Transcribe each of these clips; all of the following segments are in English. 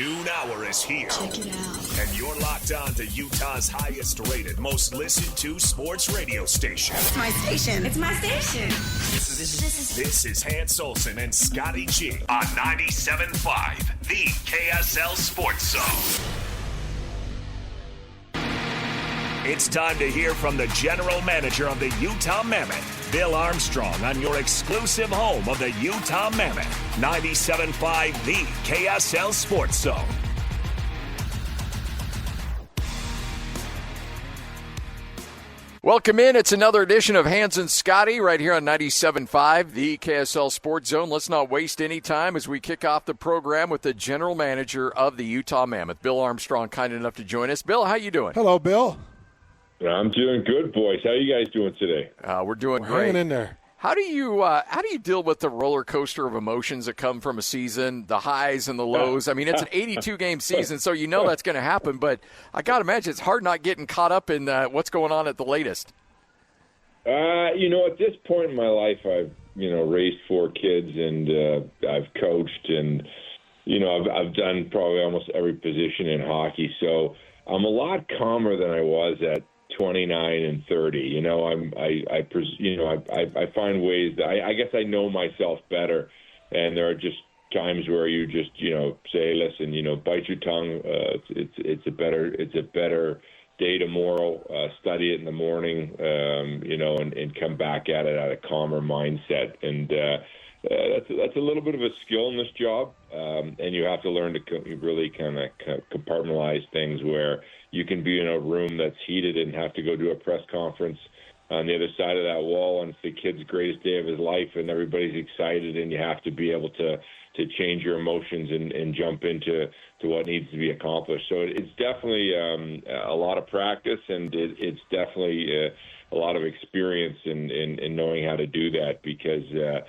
noon hour is here. Check it out. And you're locked on to Utah's highest rated, most listened to sports radio station. It's my station. It's my station. This is Hans Olsen and Scotty G on 97.5, the KSL Sports Zone. It's time to hear from the general manager of the Utah Mammoth, Bill Armstrong, on your exclusive home of the Utah Mammoth, 97.5, the KSL Sports Zone. Welcome in. It's another edition of Hans and Scotty right here on 97.5, the KSL Sports Zone. Let's not waste any time as we kick off the program with the general manager of the Utah Mammoth, Bill Armstrong, kind enough to join us. Bill, how you doing? Hello, Bill. I'm doing good, boys. How are you guys doing today? We're doing great. Hanging in there. How do you deal with the roller coaster of emotions that come from a season, the highs and the lows? I mean, it's an 82-game season, so you know that's going to happen. But I got to imagine it's hard not getting caught up in what's going on at the latest. At this point in my life, I've raised 4 kids and I've coached and I've done probably almost every position in hockey. So I'm a lot calmer than I was at 29 and 30. I find ways that I guess I know myself better, and there are just times where you just say, listen, bite your tongue. It's a better day tomorrow. Study it in the morning, and come back at it at a calmer mindset. And that's a little bit of a skill in this job, and you have to learn to really kind of compartmentalize things where you can be in a room that's heated and have to go do a press conference on the other side of that wall, and it's the kid's greatest day of his life, and everybody's excited, and you have to be able to change your emotions and jump into what needs to be accomplished. So it's definitely a lot of practice, and it's definitely a lot of experience in knowing how to do that, because there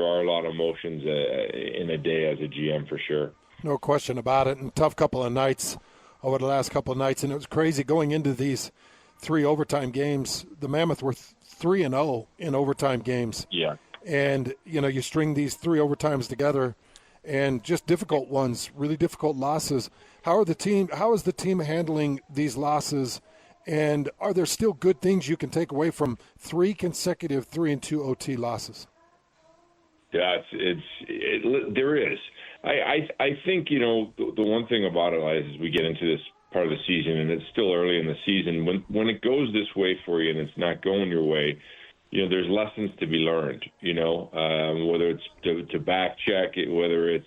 are a lot of emotions in a day as a GM for sure. No question about it, and tough couple of nights over the last couple of nights, and it was crazy going into these 3 overtime games. The Mammoth were 3-0 in overtime games. Yeah. And, you string these 3 overtimes together and just difficult ones, really difficult losses. How is the team handling these losses, and are there still good things you can take away from 3 consecutive 3-2 OT losses? Yeah, there is. I think, the one thing about it is we get into this part of the season, and it's still early in the season. When it goes this way for you and it's not going your way, there's lessons to be learned, whether it's to back check it, whether it's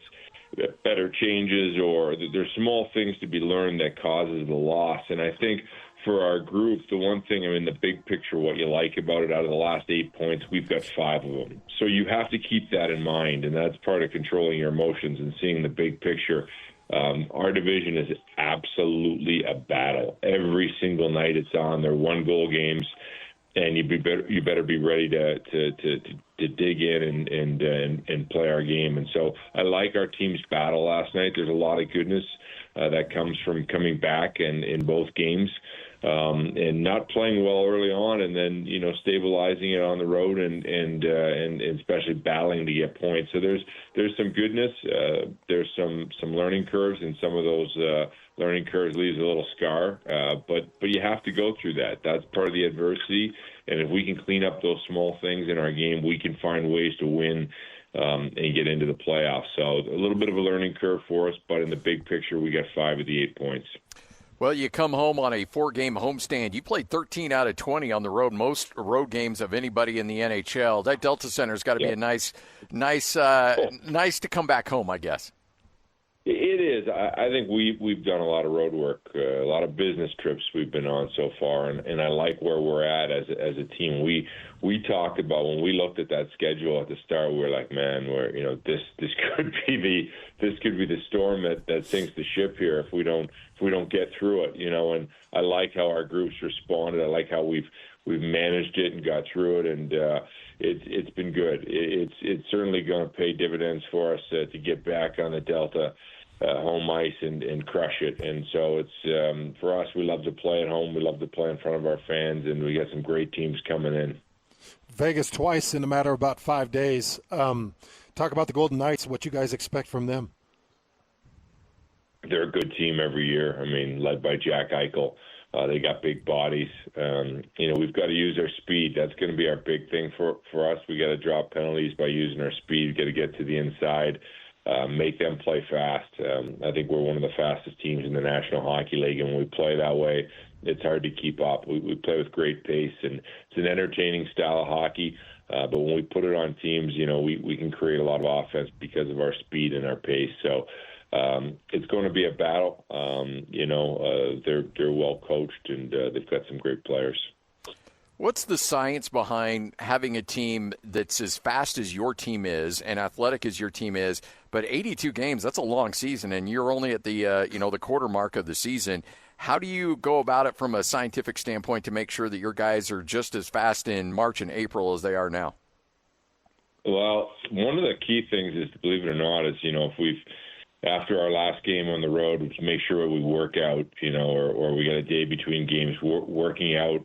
better changes, or there's small things to be learned that causes the loss. And I think for our group, the one thing, the big picture, what you like about it, out of the last 8 points, we've got 5 of them. So you have to keep that in mind, and that's part of controlling your emotions and seeing the big picture. Our division is absolutely a battle. Every single night it's on. They're 1-goal games, and you better be ready to dig in and play our game. And so I like our team's battle last night. There's a lot of goodness that comes from coming back and in both games. And not playing well early on, and then stabilizing it on the road, and especially battling to get points. So there's some goodness. There's some learning curves, and some of those learning curves leaves a little scar. But you have to go through that. That's part of the adversity. And if we can clean up those small things in our game, we can find ways to win and get into the playoffs. So a little bit of a learning curve for us, but in the big picture, we got 5 of the 8 points. Well, you come home on a 4-game homestand. You played 13 out of 20 on the road, most road games of anybody in the NHL. That Delta Center's got to be a nice to come back home, I guess. It is. I think we've done a lot of road work, a lot of business trips we've been on so far, and I like where we're at as a team. We talked about, when we looked at that schedule at the start, we were like, man, this could be the storm that sinks the ship here if we don't get through it, And I like how our groups responded. I like how we've managed it and got through it, and it's been good. It's certainly going to pay dividends for us to get back on the Delta home ice and crush it. And so it's for us, we love to play at home. We love to play in front of our fans, and we got some great teams coming in. Vegas twice in a matter of about 5 days. Talk about the Golden Knights, what you guys expect from them. they're a good team every year. I mean, led by Jack Eichel. They got big bodies. We've got to use our speed. That's going to be our big thing for us. We got to drop penalties by using our speed. We got to get to the inside, make them play fast. I think we're one of the fastest teams in the National Hockey League, and when we play that way, it's hard to keep up. We play with great pace, and it's an entertaining style of hockey. But when we put it on teams, we can create a lot of offense because of our speed and our pace. So it's going to be a battle. They're well coached, and they've got some great players. What's the science behind having a team that's as fast as your team is and athletic as your team is, but 82 games, that's a long season, and you're only at the quarter mark of the season. How do you go about it from a scientific standpoint to make sure that your guys are just as fast in March and April as they are now? Well, one of the key things is, believe it or not, is, if we've after our last game on the road, make sure we work out, or we got a day between games, working out,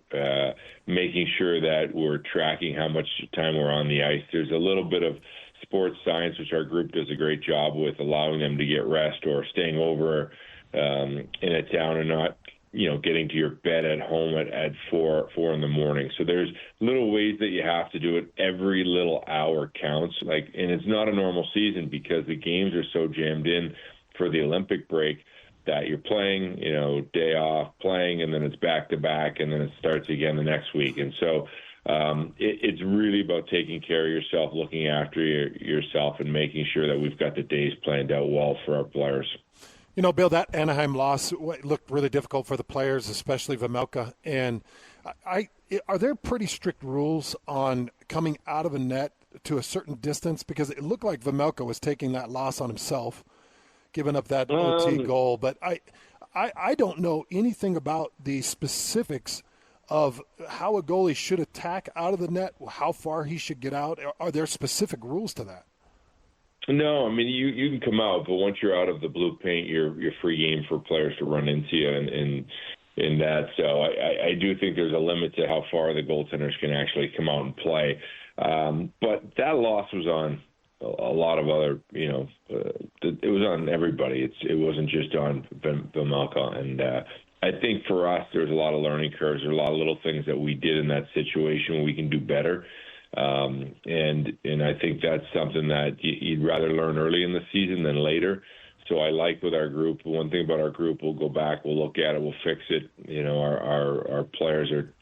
making sure that we're tracking how much time we're on the ice. There's a little bit of sports science, which our group does a great job with, allowing them to get rest or staying over in a town and not, getting to your bed at home at 4 in the morning. So there's little ways that you have to do it. Every little hour counts. And it's not a normal season because the games are so jammed in for the Olympic break that you're playing, day off, playing, and then it's back to back, and then it starts again the next week. And so it's really about taking care of yourself, looking after yourself, and making sure that we've got the days planned out well for our players. Bill, that Anaheim loss looked really difficult for the players, especially Vejmelka. And are there pretty strict rules on coming out of a net to a certain distance? Because it looked like Vejmelka was taking that loss on himself, giving up that OT goal. But I don't know anything about the specifics of how a goalie should attack out of the net, how far he should get out. Are there specific rules to that? No, I mean, you can come out, but once you're out of the blue paint, you're free game for players to run into you in that. So I do think there's a limit to how far the goaltenders can actually come out and play. But that loss was on a lot of other, it was on everybody. It wasn't just on Vejmelka. And I think for us, there's a lot of learning curves. There are a lot of little things that we did in that situation we can do better. And I think that's something that you'd rather learn early in the season than later. So I like with our group, one thing about our group, we'll go back, we'll look at it, we'll fix it. Our players are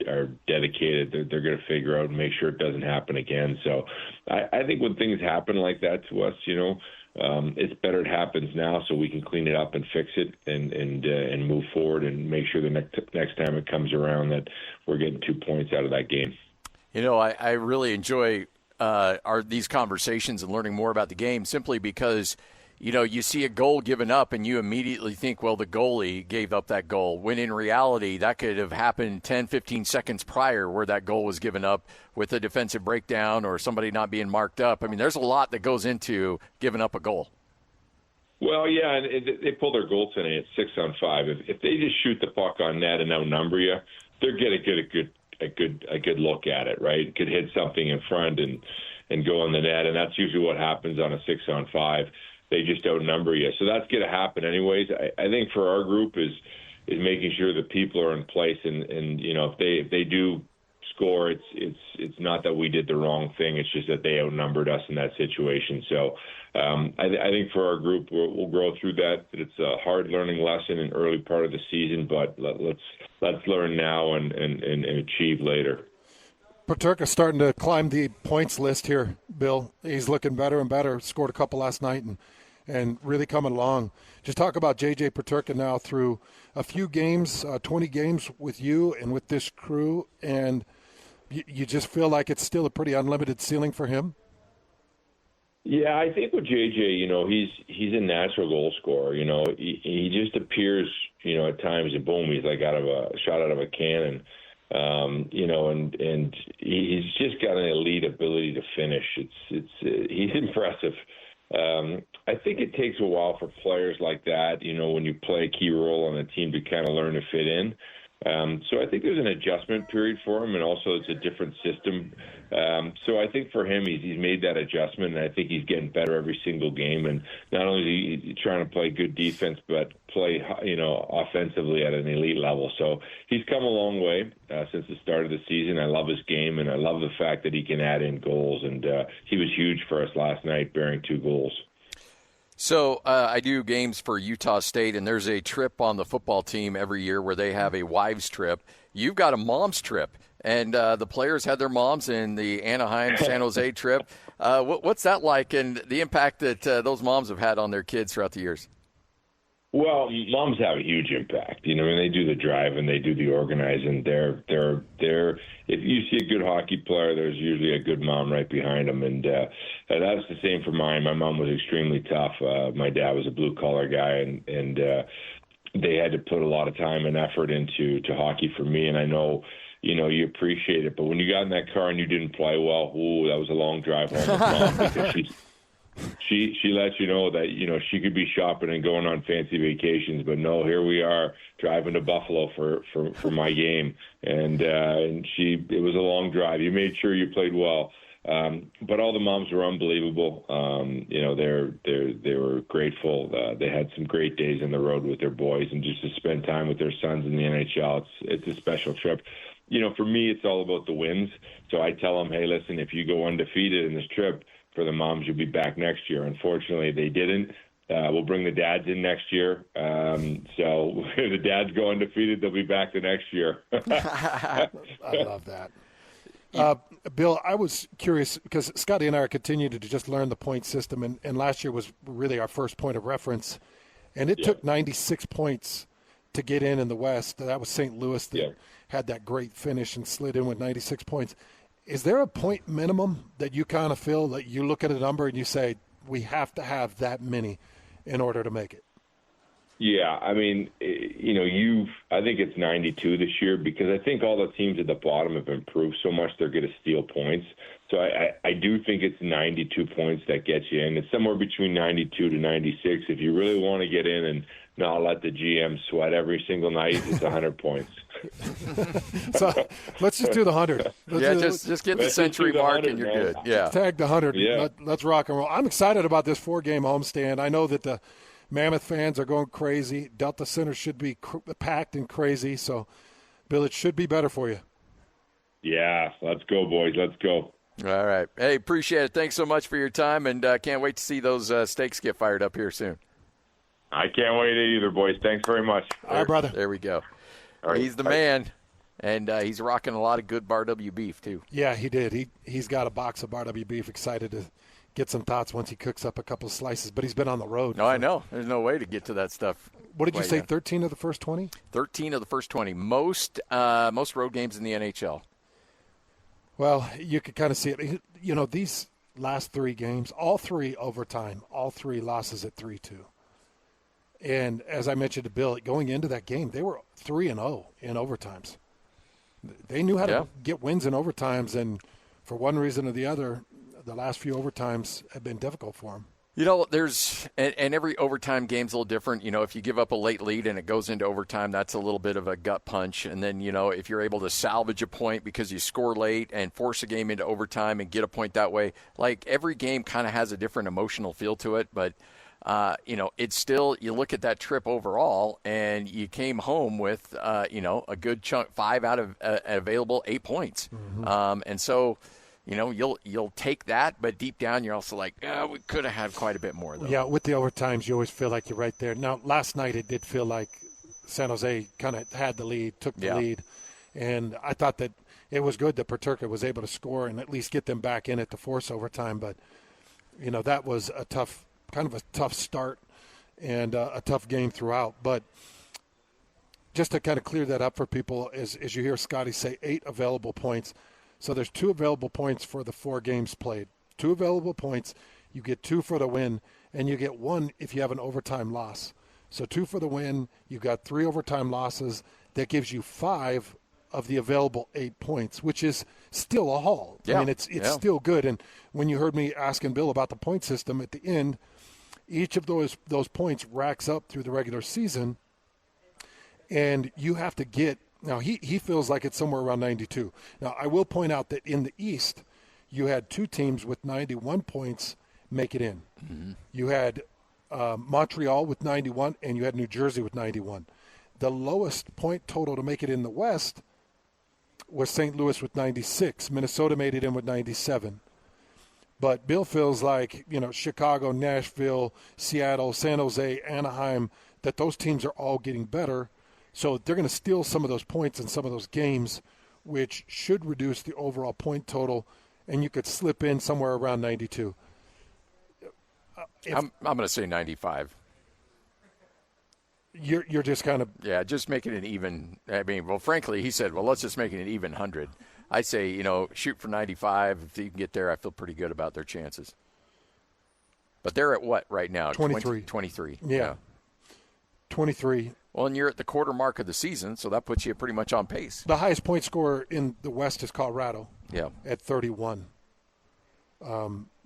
dedicated. They're going to figure out and make sure it doesn't happen again. So I think when things happen like that to us, it's better it happens now so we can clean it up and fix it and move forward and make sure the next time it comes around that we're getting 2 points out of that game. I really enjoy these conversations and learning more about the game simply because, you see a goal given up and you immediately think, well, the goalie gave up that goal, when in reality that could have happened 10, 15 seconds prior where that goal was given up with a defensive breakdown or somebody not being marked up. I mean, there's a lot that goes into giving up a goal. Well, yeah, and they pull their goaltending at 6-on-5. If they just shoot the puck on net and outnumber you, they're going to get a good look at it, right? Could hit something in front and go on the net, and that's usually what happens on a 6-on-5. They just outnumber you, so that's going to happen anyways. I think for our group is making sure that people are in place, and if they do score, it's not that we did the wrong thing. It's just that they outnumbered us in that situation. So I think for our group, we'll grow through that. It's a hard learning lesson in early part of the season, but let's learn now and achieve later. Peterka starting to climb the points list here, Bill. He's looking better and better. Scored a couple last night and really coming along. Just talk about J.J. Peterka now through a few games, 20 games with you and with this crew, and you just feel like it's still a pretty unlimited ceiling for him? Yeah, I think with JJ, he's a natural goal scorer. He just appears, at times, and boom, he's like shot out of a cannon. And he's just got an elite ability to finish. He's impressive. I think it takes a while for players like that, when you play a key role on a team to kind of learn to fit in. So I think there's an adjustment period for him, and also it's a different system. So I think for him, he's made that adjustment, and I think he's getting better every single game. And not only is he trying to play good defense, but play offensively at an elite level. So he's come a long way since the start of the season. I love his game, and I love the fact that he can add in goals. And he was huge for us last night, bearing 2 goals. So I do games for Utah State, and there's a trip on the football team every year where they have a wives trip. You've got a mom's trip, and the players had their moms in the Anaheim-San Jose trip. What's that like, and the impact that those moms have had on their kids throughout the years? Well, moms have a huge impact. They do the drive and they do the organizing. They're if you see a good hockey player, there's usually a good mom right behind them, and that's the same for mine. My mom was extremely tough. My dad was a blue collar guy, and they had to put a lot of time and effort into hockey for me. And I know, you appreciate it, but when you got in that car and you didn't play well, that was a long drive home with mom, because she lets you know that she could be shopping and going on fancy vacations, but no, here we are driving to Buffalo for my game, and it was a long drive. You made sure you played well, but all the moms were unbelievable. They were grateful. They had some great days on the road with their boys, and just to spend time with their sons in the NHL, it's a special trip. For me, it's all about the wins. So I tell them, hey, listen, if you go undefeated in this trip, for the moms, you'll be back next year. Unfortunately, they didn't. We'll bring the dads in next year. So if the dads go undefeated, they'll be back the next year. I love that. Bill, I was curious because Scotty and I are continuing to just learn the point system, and last year was really our first point of reference. And it took 96 points to get in the West. That was St. Louis that had that great finish and slid in with 96 points. Is there a point minimum that you kind of feel that you look at a number and you say, we have to have that many in order to make it? Yeah, I mean, I think it's 92 this year, because I think all the teams at the bottom have improved so much they're going to steal points. So I do think it's 92 points that gets you in. It's somewhere between 92 to 96. If you really want to get in and not let the GM sweat every single night, it's 100 points. So let's just do the 100. Just get the century mark and you're good. Yeah. Tag the 100. Yeah. Let's rock and roll. I'm excited about this 4-game homestand. I know that the Mammoth fans are going crazy. Delta Center should be packed and crazy. So, Bill, it should be better for you. Yeah, let's go, boys. Let's go. All right. Hey, appreciate it. Thanks so much for your time, and can't wait to see those steaks get fired up here soon. I can't wait either, boys. Thanks very much. All right, brother. There we go. Right. He's the man, and he's rocking a lot of good Bar W beef, too. Yeah, he did. He's got a box of Bar W beef. Excited to get some thoughts once he cooks up a couple of slices, but he's been on the road. No, I know. There's no way to get to that stuff. What did you say, 13 of the first 20? 13 of the first 20. Most road games in the NHL. Well, you could kind of see it. These last 3 games, all 3 overtime, all 3 losses at 3-2. And as I mentioned to Bill, going into that game, they were 3-0 in overtimes. They knew how to get wins in overtimes, and for one reason or the other, the last few overtimes have been difficult for them. There's and every overtime game's a little different. If you give up a late lead and it goes into overtime, that's a little bit of a gut punch. And then, if you're able to salvage a point because you score late and force a game into overtime and get a point that way, like every game kind of has a different emotional feel to it. But, it's still, you look at that trip overall and you came home with, a good chunk, 5 out of available 8 points. Mm-hmm. And so, you'll take that, but deep down you're also like, we could have had quite a bit more, though. Yeah, with the overtimes, you always feel like you're right there. Now, last night it did feel like San Jose kind of had the lead, took the lead, and I thought that it was good that Peterka was able to score and at least get them back in it to force overtime. But, that was kind of a tough start and a tough game throughout. But just to kind of clear that up for people, as you hear Scotty say, 8 available points. So there's 2 available points for the 4 games played. 2 available points. You get 2 for the win, and you get 1 if you have an overtime loss. So 2 for the win. You've got 3 overtime losses. That gives you 5 of the available 8 points, which is still a haul. Yeah. I mean, it's still good. And when you heard me asking Bill about the point system at the end, each of those points racks up through the regular season, and you have to get Now, he feels like it's somewhere around 92. Now, I will point out that in the East, you had two teams with 91 points make it in. Mm-hmm. You had Montreal with 91, and you had New Jersey with 91. The lowest point total to make it in the West was St. Louis with 96. Minnesota made it in with 97. But Bill feels like, Chicago, Nashville, Seattle, San Jose, Anaheim, that those teams are all getting better. So they're going to steal some of those points in some of those games, which should reduce the overall point total, and you could slip in somewhere around 92. I'm going to say 95. You're just kind of... Yeah, just making it even. I mean, well, frankly, he said, well, let's just make it an even 100. I'd say, shoot for 95. If you can get there, I feel pretty good about their chances. But they're at what right now? 23. 23. Yeah. 23. Well, and you're at the quarter mark of the season, so that puts you pretty much on pace. The highest point scorer in the West is Colorado. Yeah. At 31.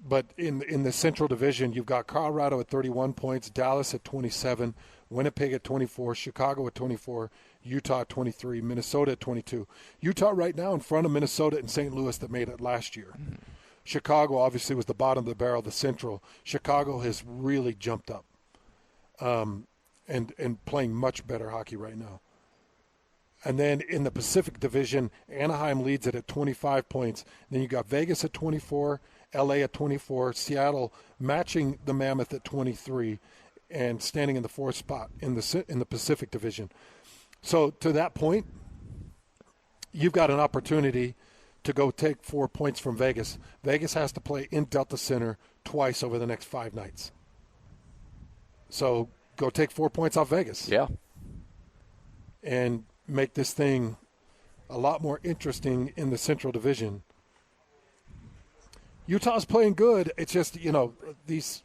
But in the Central Division, you've got Colorado at 31 points, Dallas at 27, Winnipeg at 24, Chicago at 24, Utah at 23, Minnesota at 22. Utah right now in front of Minnesota and St. Louis that made it last year. Mm-hmm. Chicago obviously was the bottom of the barrel, the Central. Chicago has really jumped up and playing much better hockey right now. And then in the Pacific Division, Anaheim leads it at 25 points. Then you got Vegas at 24, LA at 24, Seattle matching the Mammoth at 23, and standing in the fourth spot in the Pacific Division. So to that point, you've got an opportunity to go take 4 points from Vegas. Vegas has to play in Delta Center twice over the next 5 nights. So go take 4 points off Vegas. Yeah. And make this thing a lot more interesting in the Central Division. Utah's playing good. It's just, this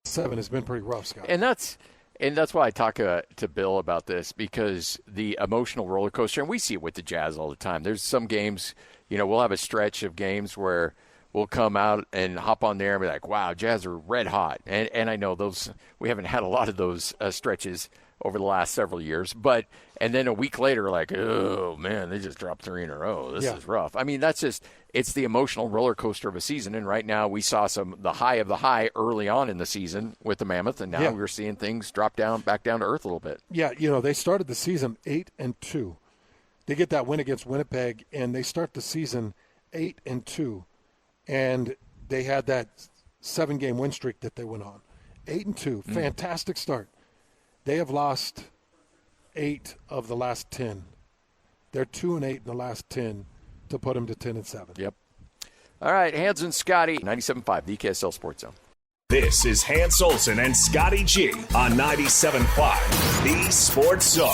7 has been pretty rough, Scott. And that's why I talk to Bill about this, because the emotional roller coaster, and we see it with the Jazz all the time. There's some games, we'll have a stretch of games where we'll come out and hop on there and be like, wow, Jazz are red hot. And I know we haven't had a lot of those stretches over the last several years. And then a week later, like, oh, man, they just dropped 3 in a row. This is rough. I mean, it's the emotional roller coaster of a season. And right now we saw the high of the high early on in the season with the Mammoth, and now we're seeing things drop back down to earth a little bit. Yeah, they started the season 8-2. They get that win against Winnipeg, and they start the season 8-2. And they had that 7-game win streak that they went on. 8-2, fantastic start. They have lost 8 of the last 10. They're 2-8 in the last 10 to put them to 10-7. Yep. All right, Hans and Scotty, 97.5, the KSL Sports Zone. This is Hans Olsen and Scotty G on 97.5, the Sports Zone.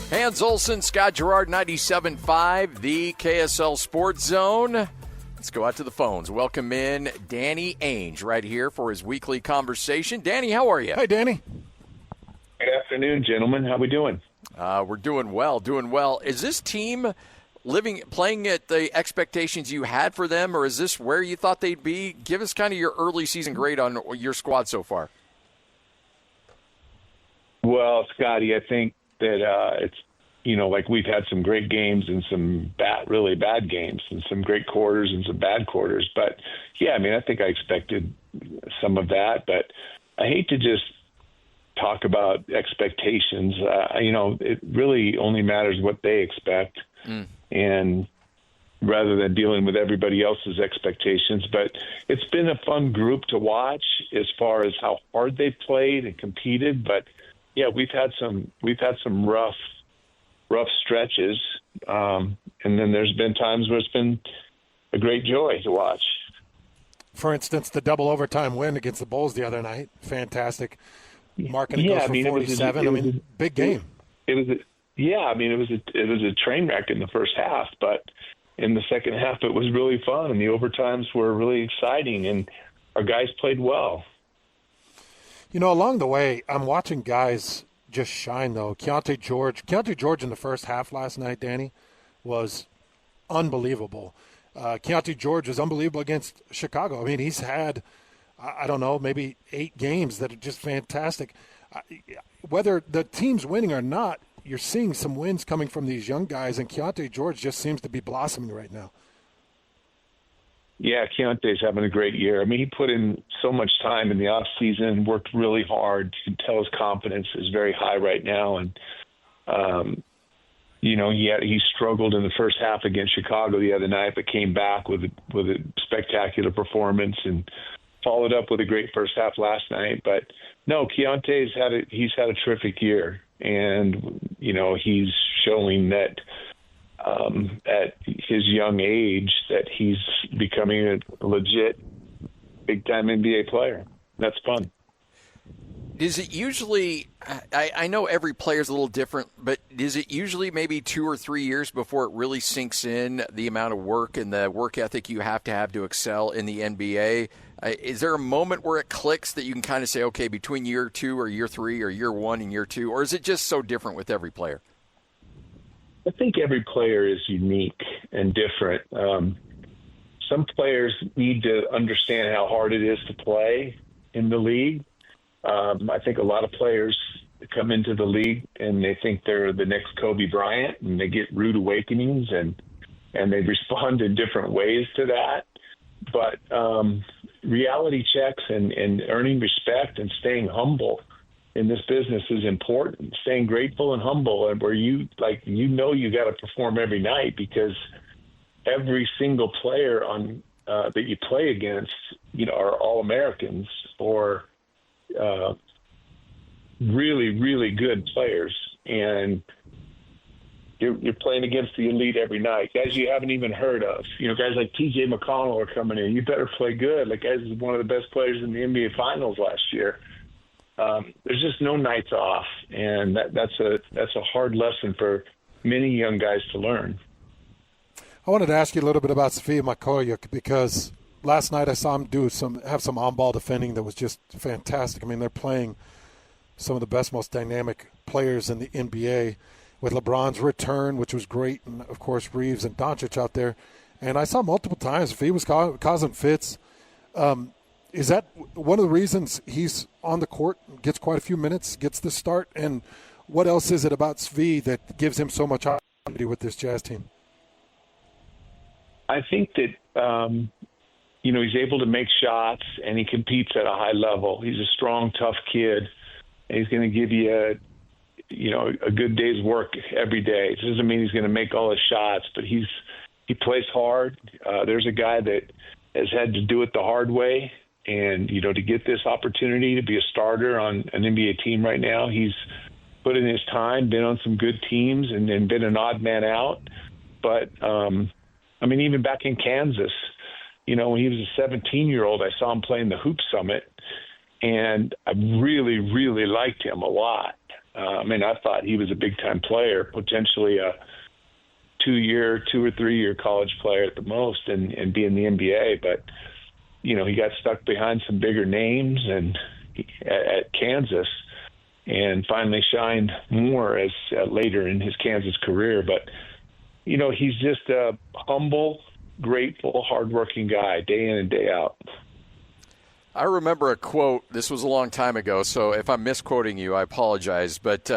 Hans Olsen, Scott Gerard, 97.5, the KSL Sports Zone. Let's go out to the phones. Welcome in Danny Ainge right here for his weekly conversation. Danny, how are you? Hey, Danny. Good afternoon, gentlemen. How we doing? We're doing well. Is this team playing at the expectations you had for them, or is this where you thought they'd be? Give us kind of your early season grade on your squad so far. Well, Scotty, I think that it's, like we've had some great games and some really bad games, and some great quarters and some bad quarters. But, yeah, I mean, I think I expected some of that. But I hate to just talk about expectations. It really only matters what they expect. And rather than dealing with everybody else's expectations. But it's been a fun group to watch as far as how hard they've played and competed. But, yeah, we've had some rough stretches, and then there's been times where it's been a great joy to watch. For instance, the double overtime win against the Bulls the other night, fantastic. Markkanen goes for 47. Big game. It was a train wreck in the first half, but in the second half it was really fun, and the overtimes were really exciting, and our guys played well. Along the way, I'm watching guys just shine, though. Keontae George in the first half last night, Danny, was unbelievable. Keontae George was unbelievable against Chicago. I mean, he's had I don't know, maybe 8 games that are just fantastic. Whether the team's winning or not, you're seeing some wins coming from these young guys, and Keontae George just seems to be blossoming right now. Yeah, Keontae's having a great year. I mean, he put in so much time in the off season, worked really hard. You can tell his confidence is very high right now. And, he struggled in the first half against Chicago the other night, but came back with a spectacular performance and followed up with a great first half last night. But no, Keontae's he's had a terrific year. And, he's showing that at his young age that he's becoming a legit big-time NBA player. That's fun. Is it usually, I know every player's a little different, but is it usually maybe 2 or 3 years before it really sinks in the amount of work and the work ethic you have to excel in the NBA? Is there a moment where it clicks that you can kind of say, okay, between year 2 or year 3 or year 1 and year 2, or is it just so different with every player? I think every player is unique and different. Some players need to understand how hard it is to play in the league. I think a lot of players come into the league and they think they're the next Kobe Bryant, and they get rude awakenings and they respond in different ways to that. But reality checks and earning respect and staying humble in this business is important. Staying grateful and humble, and where you got to perform every night, because every single player on that you play against, are All-Americans or really, really good players, and you're playing against the elite every night. Guys you haven't even heard of. Guys like T.J. McConnell are coming in. You better play good. Like, guys is one of the best players in the NBA Finals last year. There's just no nights off, and that's a hard lesson for many young guys to learn. I wanted to ask you a little bit about Svi Mykhailiuk, because last night I saw him have some on-ball defending that was just fantastic. I mean, they're playing some of the best, most dynamic players in the NBA, with LeBron's return, which was great, and, of course, Reeves and Doncic out there. And I saw multiple times if he was causing fits. Is that one of the reasons he's on the court, gets quite a few minutes, gets the start? And what else is it about Svi that gives him so much opportunity with this Jazz team? I think that, he's able to make shots, and he competes at a high level. He's a strong, tough kid, and he's going to give you a good day's work every day. It doesn't mean he's going to make all his shots, but he plays hard. There's a guy that has had to do it the hard way. And, to get this opportunity to be a starter on an NBA team right now, he's put in his time, been on some good teams, and been an odd man out. But, even back in Kansas, when he was a 17-year-old, I saw him playing the Hoop Summit, and I really, really liked him a lot. I thought he was a big-time player, potentially a 2 or 3 year college player at the most, and be in the NBA. But, he got stuck behind some bigger names and at Kansas, and finally shined more as later in his Kansas career. But, he's just a humble, grateful, hardworking guy, day in and day out. I remember a quote. This was a long time ago, so if I'm misquoting you, I apologize. But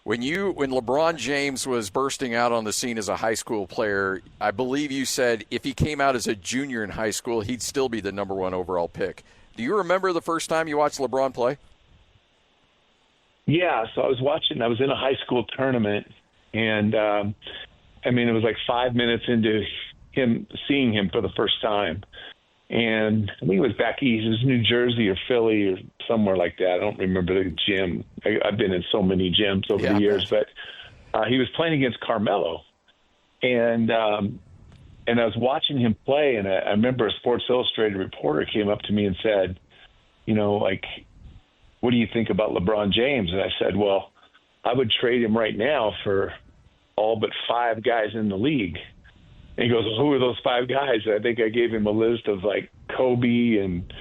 when LeBron James was bursting out on the scene as a high school player, I believe you said if he came out as a junior in high school, he'd still be the number 1 overall pick. Do you remember the first time you watched LeBron play? Yeah, so I was in a high school tournament, and it was like 5 minutes into seeing him for the first time. And I think it was back east. It was New Jersey or Philly or somewhere like that. I don't remember the gym. I've been in so many gyms over the years. But he was playing against Carmelo. And I was watching him play, and I remember a Sports Illustrated reporter came up to me and said, what do you think about LeBron James? And I said, well, I would trade him right now for all but 5 guys in the league. And he goes, well, who are those 5 guys? And I think I gave him a list of like Kobe and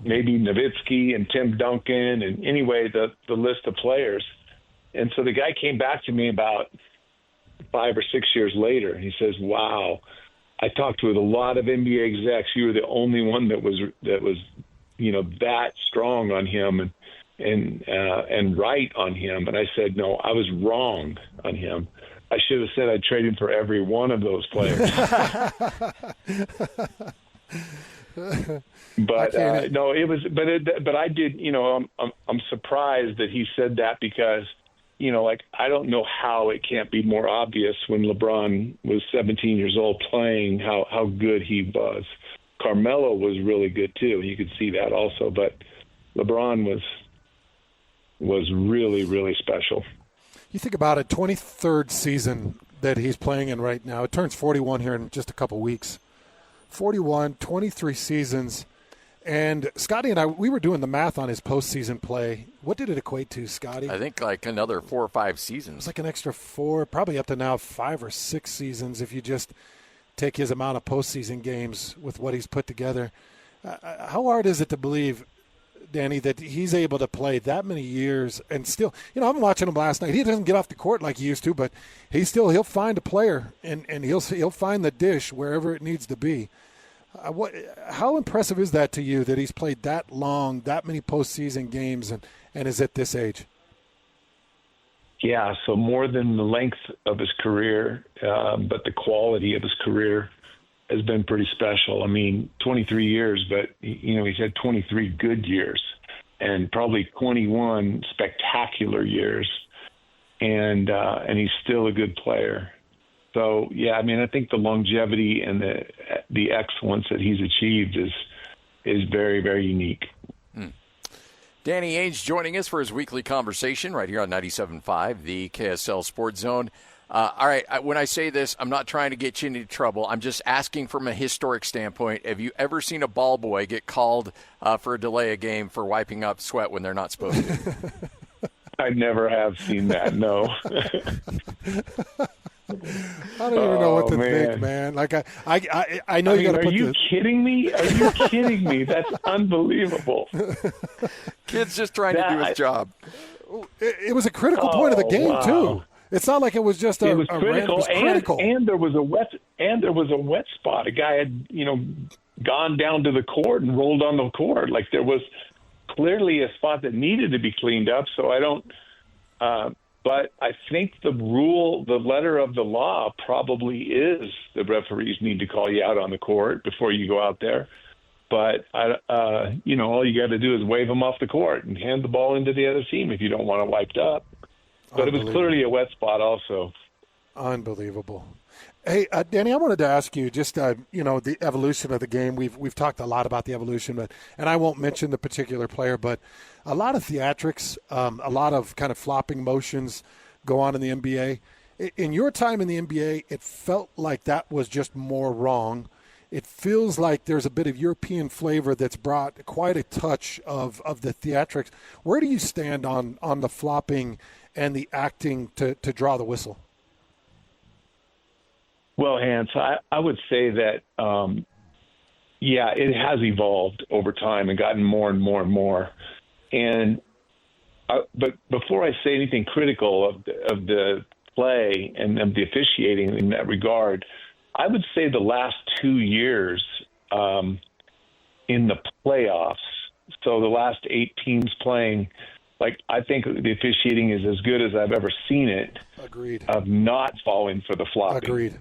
maybe Nowitzki and Tim Duncan, and anyway, the list of players. And so the guy came back to me about 5 or 6 years later, and he says, wow, I talked with a lot of NBA execs. You were the only one that was that strong on him and right on him. And I said, no, I was wrong on him. I should have said I'd trade him for every one of those players. But no, it was. But I did. I'm surprised that he said that because, I don't know how it can't be more obvious when LeBron was 17 years old playing how good he was. Carmelo was really good too. You could see that also, but LeBron was really, really special. You think about it, 23rd season that he's playing in right now. It turns 41 here in just a couple weeks. 41, 23 seasons. And Scotty and I, we were doing the math on his postseason play. What did it equate to, Scotty? I think like another 4 or 5 seasons. It's like an extra 4, probably up to now 5 or 6 seasons if you just take his amount of postseason games with what he's put together. How hard is it to believe, Danny, that he's able to play that many years and still, I'm watching him last night. He doesn't get off the court like he used to, but he'll find a player and he'll find the dish wherever it needs to be. How impressive is that to you that he's played that long, that many postseason games and is at this age? Yeah, so more than the length of his career, but the quality of his career has been pretty special. I mean, 23 years, but he's had 23 good years and probably 21 spectacular years, and he's still a good player. So yeah, I mean, I think the longevity and the excellence that he's achieved is very, very unique. Danny Ainge joining us for his weekly conversation right here on 97.5, the KSL Sports Zone. All right, when I say this, I'm not trying to get you into trouble. I'm just asking from a historic standpoint. Have you ever seen a ball boy get called for a delay of game for wiping up sweat when they're not supposed to? I never have seen that, no. I don't even know what to think, man. Like I know you got to put. Are you kidding me? Are you kidding me? That's unbelievable. Kid's just trying to do his job. It was a critical point of the game too. It's not like it was just it was critical. It was critical. And there was a wet spot. A guy had gone down to the court and rolled on the court. Like there was clearly a spot that needed to be cleaned up. So I don't. But I think the letter of the law probably is the referees need to call you out on the court before you go out there. But, all you got to do is wave them off the court and hand the ball into the other team if you don't want it wiped up. But it was clearly a wet spot also. Unbelievable. Hey, Danny, I wanted to ask you just, the evolution of the game. We've talked a lot about the evolution, and I won't mention the particular player, but a lot of theatrics, a lot of kind of flopping motions go on in the NBA. In your time in the NBA, it felt like that was just more wrong. It feels like there's a bit of European flavor that's brought quite a touch of the theatrics. Where do you stand on the flopping and the acting to draw the whistle? Well, Hans, I would say that, it has evolved over time and gotten more and more and more. But before I say anything critical of the play and of the officiating in that regard, I would say the last 2 years in the playoffs, so the last 8 teams playing, I think the officiating is as good as I've ever seen it. Agreed. Of not falling for the flopping. Agreed.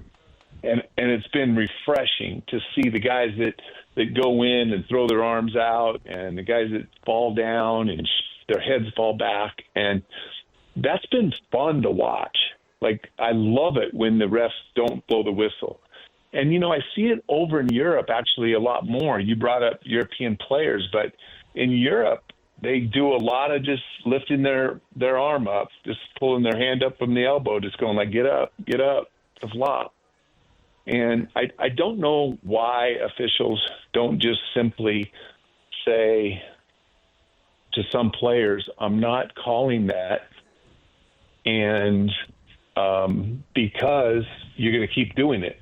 And it's been refreshing to see the guys that go in and throw their arms out and the guys that fall down and their heads fall back. And that's been fun to watch. I love it when the refs don't blow the whistle. And, I see it over in Europe actually a lot more. You brought up European players, but in Europe, they do a lot of just lifting their arm up, just pulling their hand up from the elbow, just going get up, to flop. And I don't know why officials don't just simply say to some players, I'm not calling that, and because you're going to keep doing it.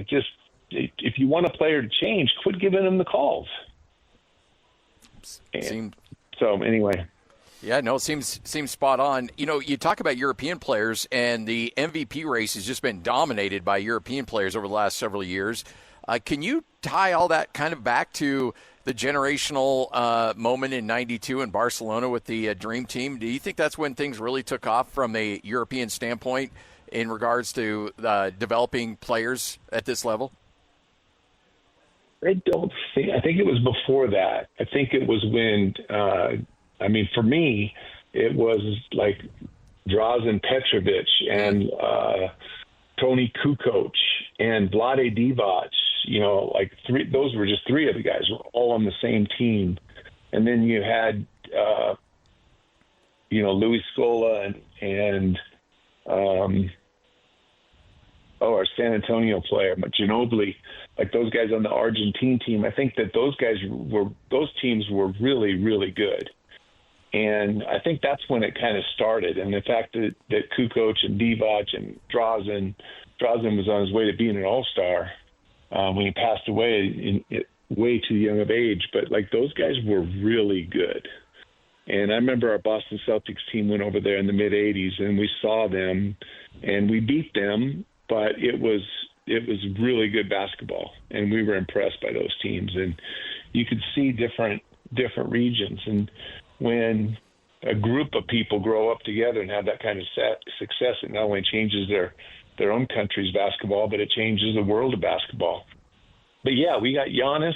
Just if you want a player to change, quit giving them the calls. So anyway. Yeah, no, it seems spot on. You know, you talk about European players, and the MVP race has just been dominated by European players over the last several years. Can you tie all that kind of back to the generational moment in '92 in Barcelona with the Dream Team? Do you think that's when things really took off from a European standpoint in regards to developing players at this level? I don't think. I think it was before that. I think it was when. For me, it was like Drazen Petrovic and Tony Kukoc and Vlade Divac. You know, like those were just three of the guys were all on the same team, and then you had Luis Scola and our San Antonio player, Ginobili, like those guys on the Argentine team. I think that those teams were really, really good. And I think that's when it kind of started. And the fact that Kukoc and Divac and Drazen was on his way to being an all-star when he passed away way too young of age. But, like, those guys were really good. And I remember our Boston Celtics team went over there in the mid-'80s, and we saw them, and we beat them, but it was really good basketball, and we were impressed by those teams. And you could see different regions. And when a group of people grow up together and have that kind of success, it not only changes their own country's basketball, but it changes the world of basketball. But yeah, we got Giannis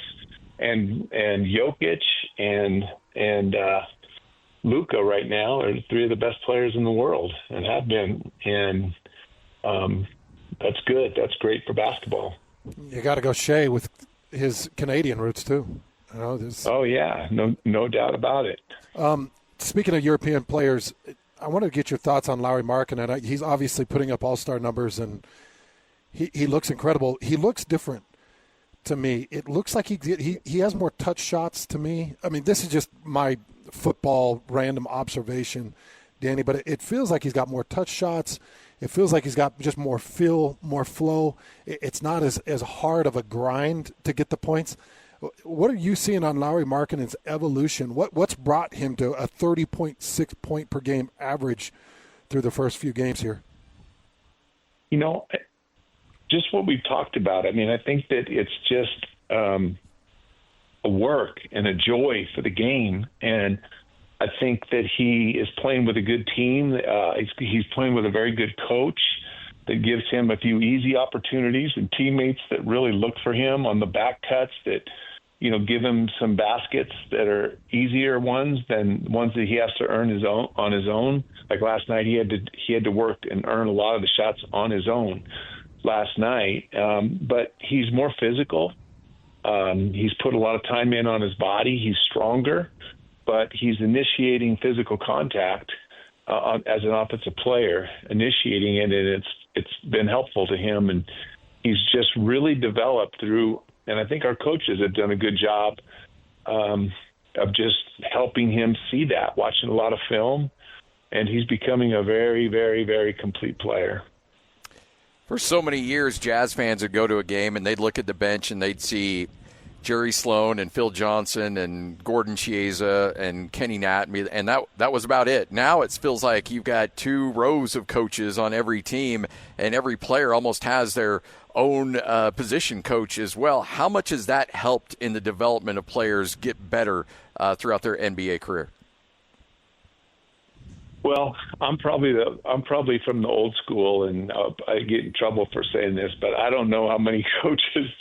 and Jokic and Luka right now are three of the best players in the world and have been. And that's good. That's great for basketball. You got to go Shea with his Canadian roots too. Oh yeah, no doubt about it. Speaking of European players, I want to get your thoughts on Lauri Markkanen. He's obviously putting up all-star numbers, and he looks incredible. He looks different to me. It looks like he has more touch shots to me. I mean, this is just my football random observation, Danny, but it feels like he's got more touch shots. It feels like he's got just more feel, more flow. It's not as hard of a grind to get the points. What are you seeing on Lauri Markkanen's evolution? What's brought him to a 30.6 point per game average through the first few games here? You know, just what we've talked about. I mean, I think that it's just a work and a joy for the game. And I think that he is playing with a good team. He's playing with a very good coach that gives him a few easy opportunities and teammates that really look for him on the back cuts that, give him some baskets that are easier ones than ones that he has to earn on his own. Like last night, he had to work and earn a lot of the shots on his own last night. But he's more physical. He's put a lot of time in on his body. He's stronger, but he's initiating physical contact as an offensive player, initiating it, and it's been helpful to him. And he's just really developed through. And I think our coaches have done a good job of just helping him see that, watching a lot of film, and he's becoming a very, very, very complete player. For so many years, Jazz fans would go to a game and they'd look at the bench and they'd see Jerry Sloan and Phil Johnson and Gordon Chiesa and Kenny Natmy, and that was about it. Now it feels like you've got two rows of coaches on every team, and every player almost has their own position coach as well. How much has that helped in the development of players get better throughout their NBA career? Well, I'm probably from the old school, and I get in trouble for saying this, but I don't know how many coaches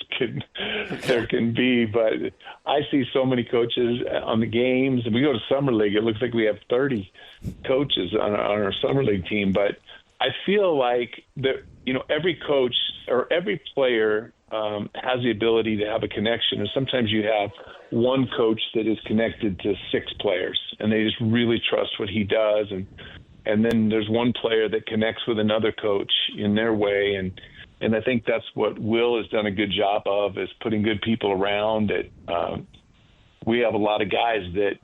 there can be. But I see so many coaches on the games, and we go to summer league. It looks like we have 30 coaches on our summer league team. But I feel like every coach or every player has the ability to have a connection, and sometimes you have one coach that is connected to 6 players, and they just really trust what he does, and then there's one player that connects with another coach in their way, and I think that's what Will has done a good job of, is putting good people around. That we have a lot of guys that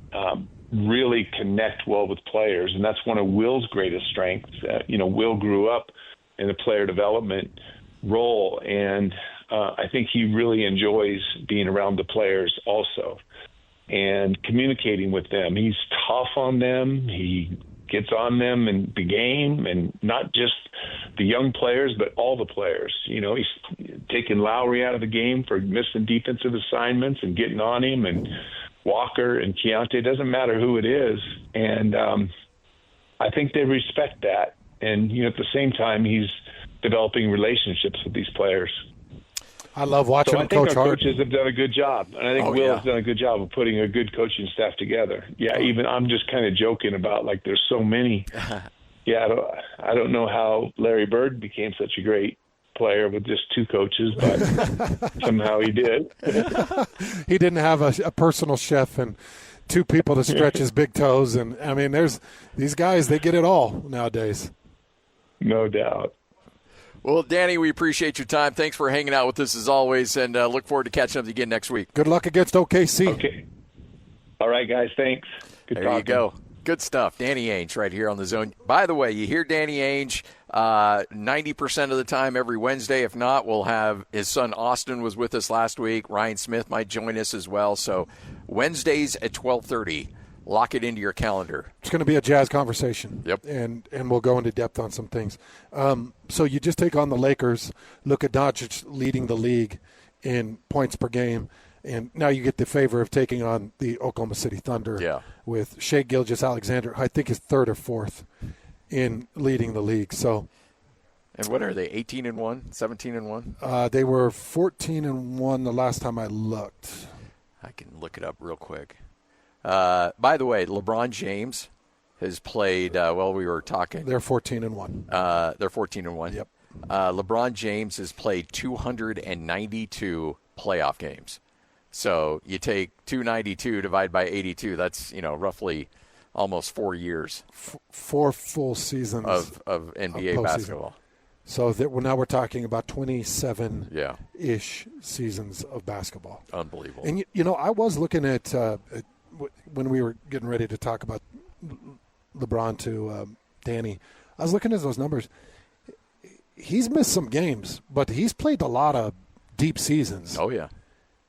really connect well with players, and that's one of Will's greatest strengths. Will grew up in a player development role, and I think he really enjoys being around the players also. and communicating with them. He's tough on them. He gets on them in the game, and not just the young players, but all the players. You know, he's taking Lauri out of the game for missing defensive assignments and getting on him, and Walker and Keontae. It doesn't matter who it is. And I think they respect that. And, you know, at the same time, he's developing relationships with these players. I love watching him coach hard. Coaches have done a good job, and I think Will has done a good job of putting a good coaching staff together. Yeah, even I'm just kind of joking about, like, there's so many. Yeah, I don't know how Larry Bird became such a great player with just two coaches, but somehow he did. He didn't have a personal chef and two people to stretch his big toes. And, I mean, there's these guys, they get it all nowadays. No doubt. Well, Danny, we appreciate your time. Thanks for hanging out with us as always, and look forward to catching up again next week. Good luck against OKC. Okay. All right, guys. Thanks. Good there talking. You go. Good stuff. Danny Ainge right here on The Zone. By the way, you hear Danny Ainge 90% of the time every Wednesday. If not, we'll have his son Austin was with us last week. Ryan Smith might join us as well. So Wednesdays at 12:30. Lock it into your calendar. It's going to be a Jazz conversation. Yep. And we'll go into depth on some things. So you just take on the Lakers. Luka Doncic leading the league in points per game. And now you get the favor of taking on the Oklahoma City Thunder with Shai Gilgeous-Alexander, I think is third or fourth in leading the league. So, and what are they, 18-1, 17-1? They were 14-1 the last time I looked. I can look it up real quick. By the way, LeBron James has played, we were talking. They're 14-1. They're 14-1. Yep. LeBron James has played 292 playoff games. So you take 292 divided by 82. That's, roughly almost 4 years. 4 full seasons of NBA basketball. So now we're talking about 27-ish seasons of basketball. Unbelievable. And, I was looking at when we were getting ready to talk about LeBron to Danny, I was looking at those numbers. He's missed some games, but he's played a lot of deep seasons. Oh, yeah.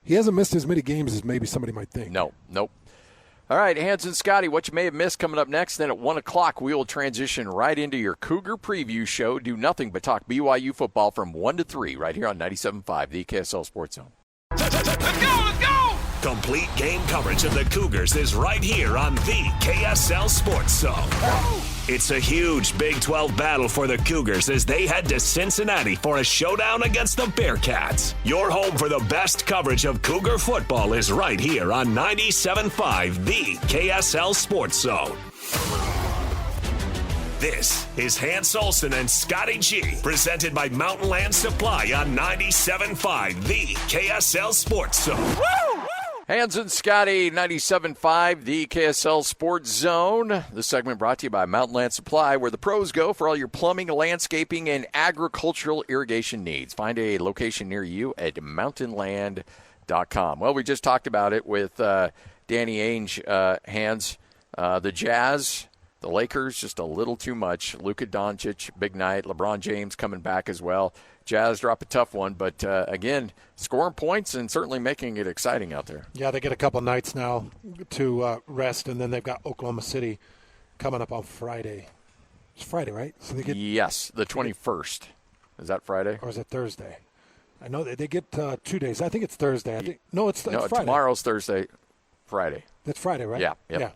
He hasn't missed as many games as maybe somebody might think. Nope. All right, Hans and Scotty, what you may have missed coming up next. Then at 1 o'clock, we will transition right into your Cougar preview show. Do nothing but talk BYU football from 1 to 3 right here on 97.5, the KSL Sports Zone. Let's go! Complete game coverage of the Cougars is right here on the KSL Sports Zone. It's a huge Big 12 battle for the Cougars as they head to Cincinnati for a showdown against the Bearcats. Your home for the best coverage of Cougar football is right here on 97.5, the KSL Sports Zone. This is Hans Olsen and Scotty G, presented by Mountain Land Supply on 97.5, the KSL Sports Zone. Woo! Hans and Scotty, 97.5, the KSL Sports Zone. This segment brought to you by Mountain Land Supply, where the pros go for all your plumbing, landscaping, and agricultural irrigation needs. Find a location near you at mountainland.com. Well, we just talked about it with Danny Ainge, Hans. The Jazz, the Lakers, just a little too much. Luka Doncic, big night. LeBron James coming back as well. Jazz drop a tough one, but again, scoring points and certainly making it exciting out there. Yeah, they get a couple nights now to rest, and then they've got Oklahoma City coming up on Friday. It's Friday, right? So they get yes, the 21st. Is that Friday? Or is it Thursday? I know they get 2 days. I think it's Thursday. It's Friday. Tomorrow's Thursday, Friday. That's Friday, right? Yeah. Yep. Yeah.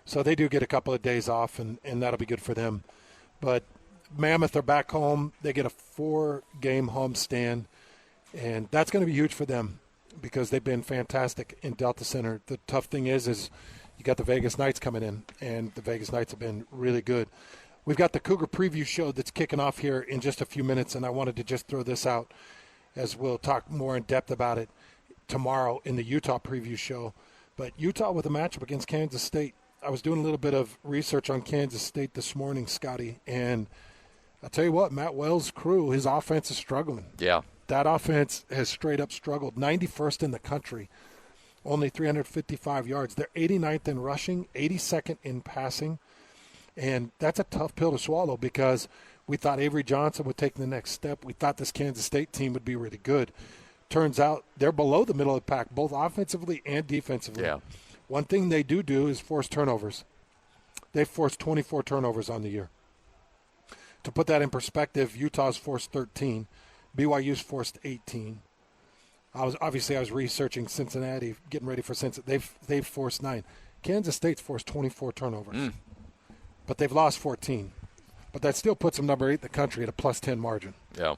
So they do get a couple of days off, and that'll be good for them. But Mammoth are back home. They get a 4-game homestand, and that's going to be huge for them because they've been fantastic in Delta Center. The tough thing is you got the Vegas Knights coming in, and the Vegas Knights have been really good. We've got the Cougar preview show that's kicking off here in just a few minutes, and I wanted to just throw this out as we'll talk more in depth about it tomorrow in the Utah preview show. But Utah with a matchup against Kansas State. I was doing a little bit of research on Kansas State this morning, Scotty, and I'll tell you what, Matt Wells' crew, his offense is struggling. Yeah. That offense has straight up struggled. 91st in the country, only 355 yards. They're 89th in rushing, 82nd in passing, and that's a tough pill to swallow because we thought Avery Johnson would take the next step. We thought this Kansas State team would be really good. Turns out they're below the middle of the pack, both offensively and defensively. Yeah. One thing they do is force turnovers. They've forced 24 turnovers on the year. To put that in perspective, Utah's forced 13. BYU's forced 18. I was researching Cincinnati, getting ready for Cincinnati. They've forced 9. Kansas State's forced 24 turnovers, but they've lost 14. But that still puts them number 8 in the country at a +10 margin. Yeah.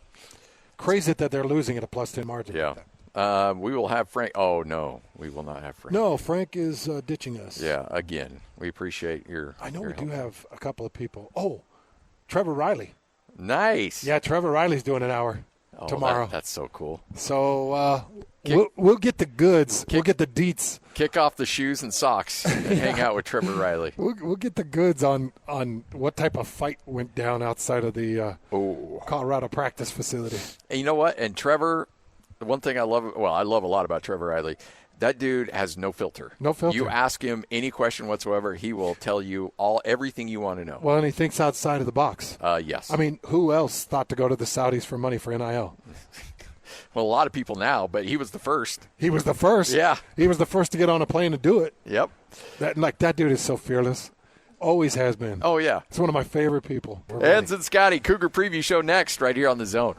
Crazy that they're losing at a +10 margin. Yeah. Like we will have Frank. Oh, no, we will not have Frank. No, Frank is ditching us. Yeah, again, we appreciate your I know your we do help. have a couple of people. Oh, Trevor Riley. Nice. Yeah, Trevor Riley's doing an hour tomorrow. That's so cool. So we'll get the goods. We'll get the deets. Kick off the shoes and socks and hang out with Trevor Riley. We'll get the goods on what type of fight went down outside of the Colorado practice facility. And you know what? And Trevor, the one thing I love a lot about Trevor Riley, that dude has no filter. No filter. You ask him any question whatsoever, he will tell you everything you want to know. Well, and he thinks outside of the box. Yes. I mean, who else thought to go to the Saudis for money for NIL? Well, a lot of people now, but he was the first. He was the first. Yeah. He was the first to get on a plane and do it. Yep. That dude is so fearless. Always has been. Oh, yeah. It's one of my favorite people. Eds and Scotty, Cougar Preview Show next right here on The Zone.